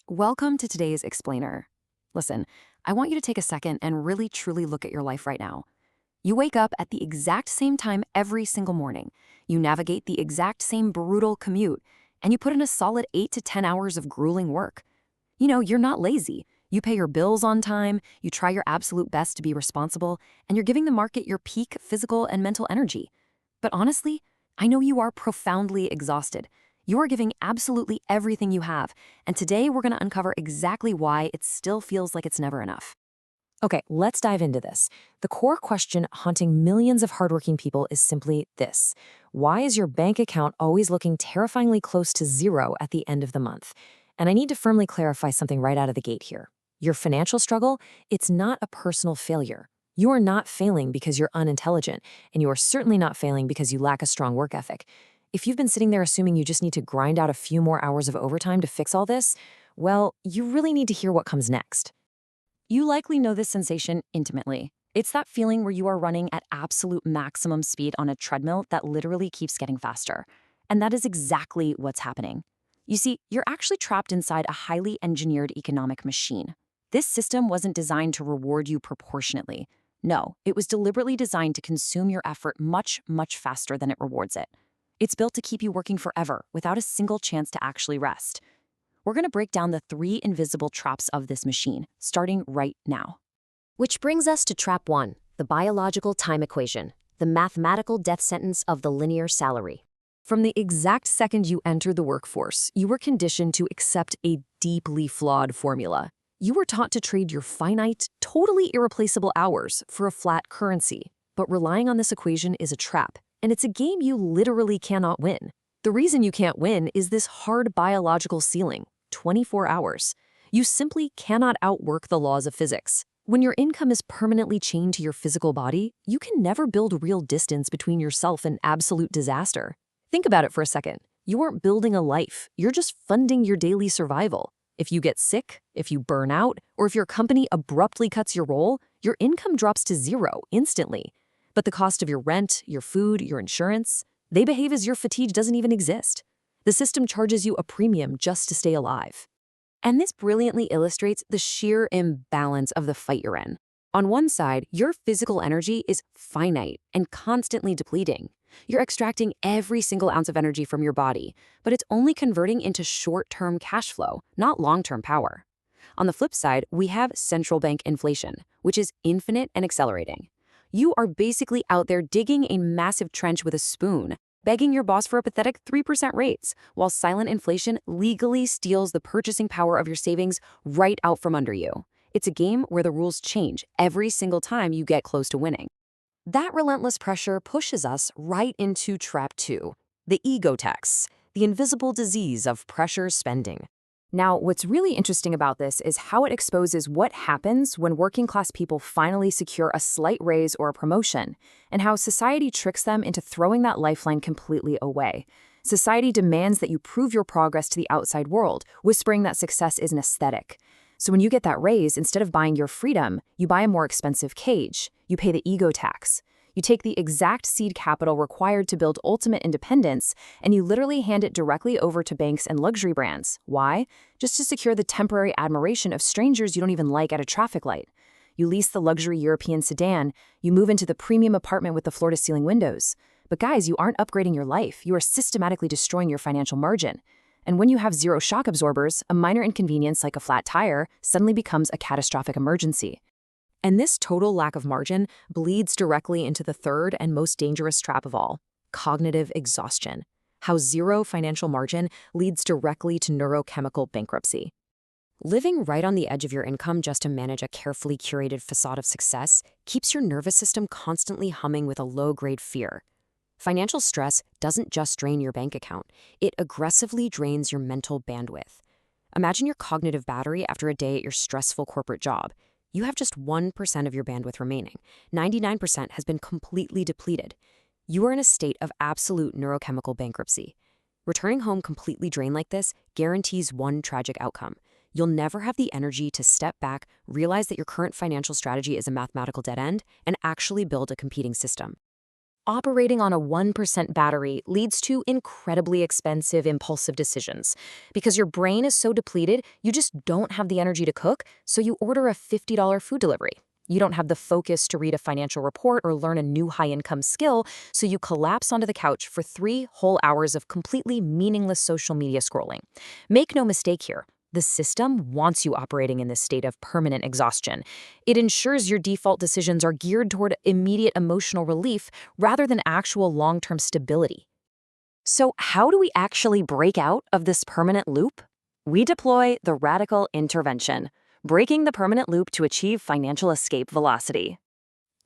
Welcome to today's Explainer. Listen, I want you to take a second and really truly look at your life right now. You wake up at the exact same time every single morning. You navigate the exact same brutal commute, and you put in a solid 8 to 10 hours of grueling work. You're not lazy. You pay your bills on time, you try your absolute best to be responsible, and you're giving the market your peak physical and mental energy. But honestly, I know you are profoundly exhausted. You are giving absolutely everything you have, and today we're going to uncover exactly why it still feels like it's never enough. Okay, let's dive into this. The core question haunting millions of hardworking people is simply this. Why is your bank account always looking terrifyingly close to zero at the end of the month? And I need to firmly clarify something right out of the gate here. Your financial struggle, it's not a personal failure. You are not failing because you're unintelligent, and you are certainly not failing because you lack a strong work ethic. If you've been sitting there assuming you just need to grind out a few more hours of overtime to fix all this, well, you really need to hear what comes next. You likely know this sensation intimately. It's that feeling where you are running at absolute maximum speed on a treadmill that literally keeps getting faster. And that is exactly what's happening. You see, you're actually trapped inside a highly engineered economic machine. This system wasn't designed to reward you proportionately. No, it was deliberately designed to consume your effort much, much faster than it rewards it. It's built to keep you working forever without a single chance to actually rest. We're going to break down the 3 invisible traps of this machine, starting right now. Which brings us to trap 1, the biological time equation, the mathematical death sentence of the linear salary. From the exact second you entered the workforce, you were conditioned to accept a deeply flawed formula. You were taught to trade your finite, totally irreplaceable hours for a flat currency. But relying on this equation is a trap, and it's a game you literally cannot win. The reason you can't win is this hard biological ceiling, 24 hours. You simply cannot outwork the laws of physics. When your income is permanently chained to your physical body, you can never build real distance between yourself and absolute disaster. Think about it for a second. You aren't building a life, you're just funding your daily survival. If you get sick, if you burn out, or if your company abruptly cuts your roll, your income drops to zero instantly. But the cost of your rent, your food, your insurance, they behave as your fatigue doesn't even exist. The system charges you a premium just to stay alive. And this brilliantly illustrates the sheer imbalance of the fight you're in. On one side, your physical energy is finite and constantly depleting. You're extracting every single ounce of energy from your body, but it's only converting into short-term cash flow, not long-term power. On the flip side, we have central bank inflation, which is infinite and accelerating. You are basically out there digging a massive trench with a spoon, begging your boss for a pathetic 3% raise, while silent inflation legally steals the purchasing power of your savings right out from under you. It's a game where the rules change every single time you get close to winning. That relentless pressure pushes us right into trap 2, the ego tax, the invisible disease of pressure spending. Now, what's really interesting about this is how it exposes what happens when working-class people finally secure a slight raise or a promotion, and how society tricks them into throwing that lifeline completely away. Society demands that you prove your progress to the outside world, whispering that success is an aesthetic. So when you get that raise, instead of buying your freedom, you buy a more expensive cage. You pay the ego tax. You take the exact seed capital required to build ultimate independence, and you literally hand it directly over to banks and luxury brands. Why? Just to secure the temporary admiration of strangers you don't even like at a traffic light. You lease the luxury European sedan, you move into the premium apartment with the floor-to-ceiling windows. But guys, you aren't upgrading your life. You are systematically destroying your financial margin. And when you have zero shock absorbers, a minor inconvenience like a flat tire suddenly becomes a catastrophic emergency. And this total lack of margin bleeds directly into the third and most dangerous trap of all, cognitive exhaustion. How zero financial margin leads directly to neurochemical bankruptcy. Living right on the edge of your income just to manage a carefully curated facade of success keeps your nervous system constantly humming with a low-grade fear. Financial stress doesn't just drain your bank account, it aggressively drains your mental bandwidth. Imagine your cognitive battery after a day at your stressful corporate job. You have just 1% of your bandwidth remaining. 99% has been completely depleted. You are in a state of absolute neurochemical bankruptcy. Returning home completely drained like this guarantees one tragic outcome. You'll never have the energy to step back, realize that your current financial strategy is a mathematical dead end, and actually build a competing system. Operating on a 1% battery leads to incredibly expensive, impulsive decisions. Because your brain is so depleted, you just don't have the energy to cook, so you order a $50 food delivery. You don't have the focus to read a financial report or learn a new high-income skill, so you collapse onto the couch for 3 whole hours of completely meaningless social media scrolling. Make no mistake here. The system wants you operating in this state of permanent exhaustion. It ensures your default decisions are geared toward immediate emotional relief rather than actual long-term stability. So, how do we actually break out of this permanent loop? We deploy the radical intervention, breaking the permanent loop to achieve financial escape velocity.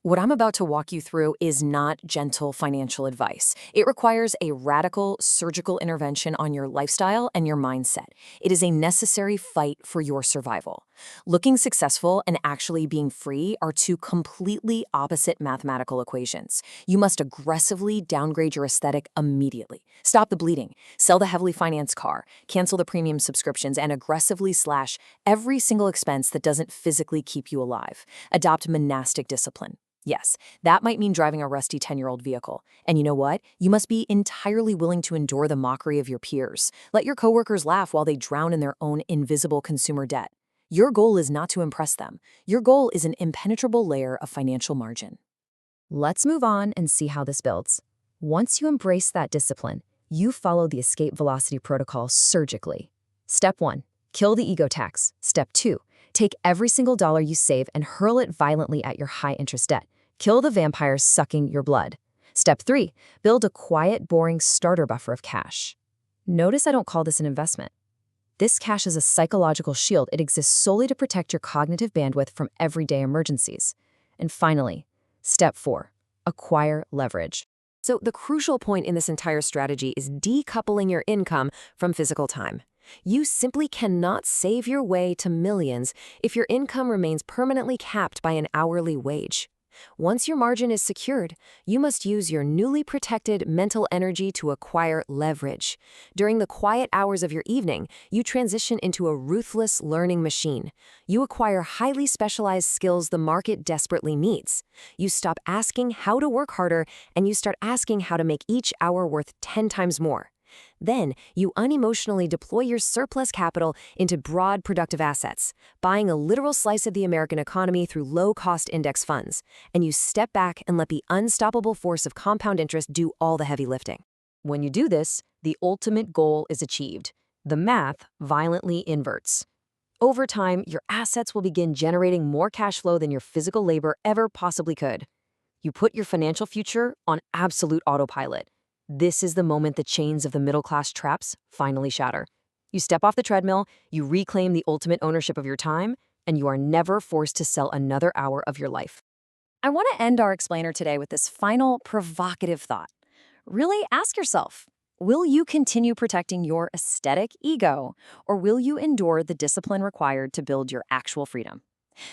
What I'm about to walk you through is not gentle financial advice. It requires a radical surgical intervention on your lifestyle and your mindset. It is a necessary fight for your survival. Looking successful and actually being free are two completely opposite mathematical equations. You must aggressively downgrade your aesthetic immediately. Stop the bleeding, sell the heavily financed car, cancel the premium subscriptions, and aggressively slash every single expense that doesn't physically keep you alive. Adopt monastic discipline. Yes, that might mean driving a rusty 10-year-old vehicle. And you know what? You must be entirely willing to endure the mockery of your peers. Let your coworkers laugh while they drown in their own invisible consumer debt. Your goal is not to impress them. Your goal is an impenetrable layer of financial margin. Let's move on and see how this builds. Once you embrace that discipline, you follow the escape velocity protocol surgically. Step 1, kill the ego tax. Step 2, take every single dollar you save and hurl it violently at your high-interest debt. Kill the vampires sucking your blood. Step 3, build a quiet, boring starter buffer of cash. Notice I don't call this an investment. This cash is a psychological shield. It exists solely to protect your cognitive bandwidth from everyday emergencies. And finally, step 4, acquire leverage. So the crucial point in this entire strategy is decoupling your income from physical time. You simply cannot save your way to millions if your income remains permanently capped by an hourly wage. Once your margin is secured, you must use your newly protected mental energy to acquire leverage. During the quiet hours of your evening, you transition into a ruthless learning machine. You acquire highly specialized skills the market desperately needs. You stop asking how to work harder, and you start asking how to make each hour worth 10 times more. Then, you unemotionally deploy your surplus capital into broad productive assets, buying a literal slice of the American economy through low-cost index funds, and you step back and let the unstoppable force of compound interest do all the heavy lifting. When you do this, the ultimate goal is achieved. The math violently inverts. Over time, your assets will begin generating more cash flow than your physical labor ever possibly could. You put your financial future on absolute autopilot. This is the moment the chains of the middle-class traps finally shatter. You step off the treadmill, you reclaim the ultimate ownership of your time, and you are never forced to sell another hour of your life. I want to end our explainer today with this final provocative thought. Really ask yourself, will you continue protecting your aesthetic ego, or will you endure the discipline required to build your actual freedom?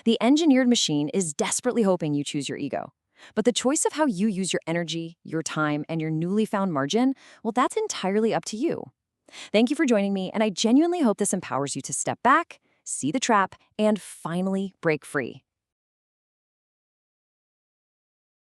The engineered machine is desperately hoping you choose your ego. But the choice of how you use your energy, your time, and your newly found margin, well, that's entirely up to you. Thank you for joining me, and I genuinely hope this empowers you to step back, see the trap, and finally break free.